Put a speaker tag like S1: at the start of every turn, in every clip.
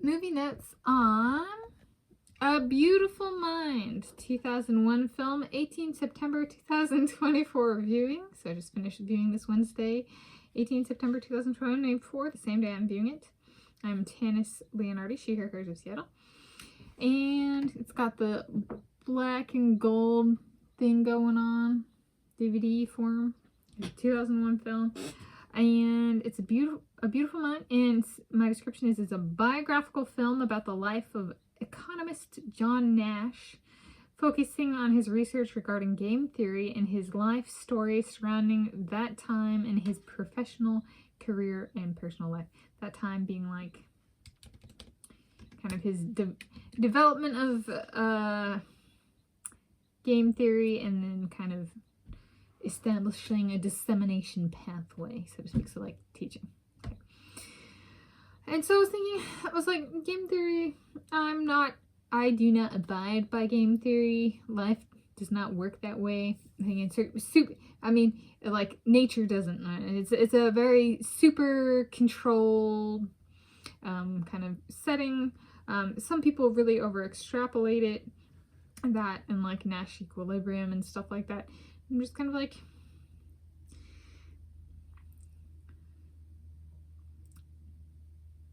S1: movie notes on A Beautiful Mind, 2001 film, 18 September 2024 viewing. So I just finished viewing this Wednesday, 18 September 2024, the same day I'm viewing it. I'm Tanis Leonhardi, she, her, hers of Seattle. And it's got the black and gold thing going on, DVD form. It's a 2001 film. And it's a beautiful mind. And my description is it's a biographical film about the life of economist John Nash, focusing on his research regarding game theory and his life story surrounding that time in his professional career and personal life. That time being like kind of his development of game theory and then kind of establishing a dissemination pathway, so to speak, so like teaching. Okay. And so I was thinking, I was like, game theory, I do not abide by game theory. Life does not work that way. I think it's like nature doesn't. It's a very super controlled kind of setting. Some people really over extrapolate it, that and like Nash equilibrium and stuff like that. I'm just kind of like,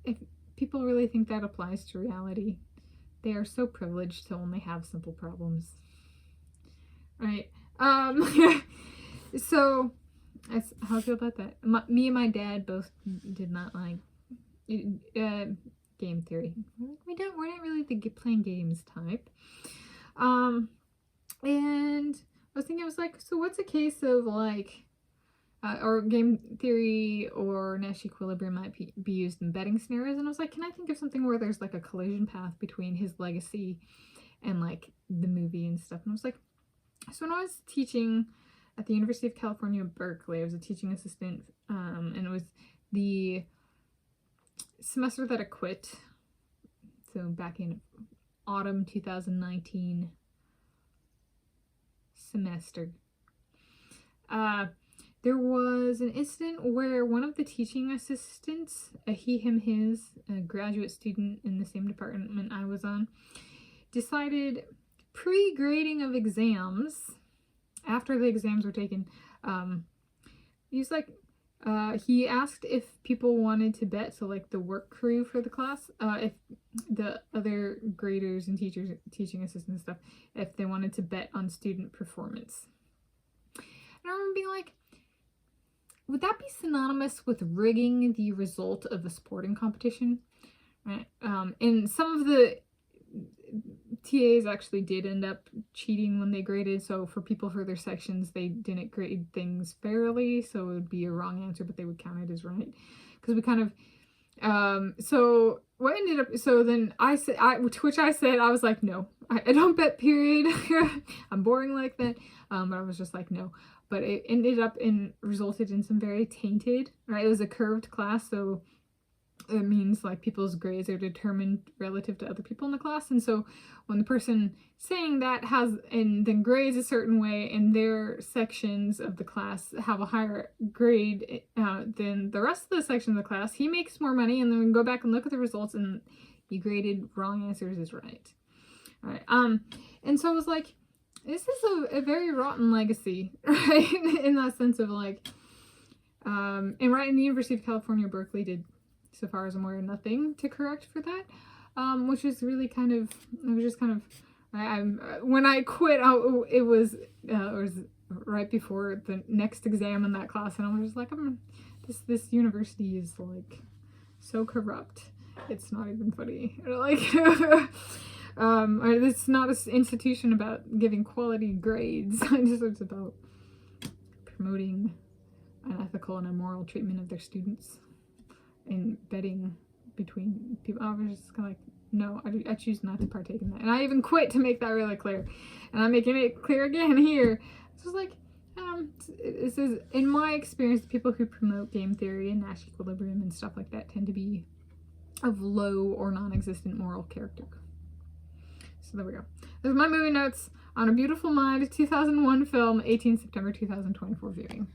S1: if people really think that applies to reality, they are so privileged to only have simple problems, right? So that's how I feel about that. Me and my dad both did not like game theory. We're not really the playing games type. And I was thinking, I was like, so what's a case of like, or game theory or Nash equilibrium might be used in betting scenarios? And I was like, can I think of something where there's like a collision path between his legacy and like the movie and stuff? And I was like, so when I was teaching at the University of California, Berkeley, I was a teaching assistant, and it was the semester that I quit. So back in autumn 2019 semester. There was an incident where one of the teaching assistants, a he, him, his, a graduate student in the same department I was on, decided pre-grading of exams, after the exams were taken, he asked if people wanted to bet, so like the work crew for the class, if the other graders and teachers, teaching assistants and stuff, if they wanted to bet on student performance. And I remember being like, would that be synonymous with rigging the result of a sporting competition? Right? And some of the TAs actually did end up cheating when they graded, so for people for their sections, they didn't grade things fairly, so it would be a wrong answer, but they would count it as right. Because we kind of, so what ended up, so then I said, to which I said, I was like, no, I don't bet, period. I'm boring like that. But I was just like, no. But it ended up resulted in some very tainted, right? It was a curved class, so it means like people's grades are determined relative to other people in the class. And so when the person saying that and then grades a certain way, and their sections of the class have a higher grade than the rest of the section of the class, he makes more money, and then we can go back and look at the results, and he graded wrong answers as right. All right. And so I was like, this is a very rotten legacy, right? In that sense of like, and right in the University of California, Berkeley did, so far as I'm aware, nothing to correct for that, which is really kind of, it was just kind of, when I quit, it was right before the next exam in that class, and I was just like, this university is like so corrupt, it's not even funny. Like, it's not an institution about giving quality grades. It's about promoting an ethical and immoral treatment of their students and betting between people. I was just kind of like, no, I choose not to partake in that. And I even quit to make that really clear. And I'm making it clear again here. It's just like, this is, in my experience, the people who promote game theory and Nash equilibrium and stuff like that tend to be of low or non-existent moral character. So there we go. There's my movie notes on A Beautiful Mind, 2001 film, 18 September 2024 viewing.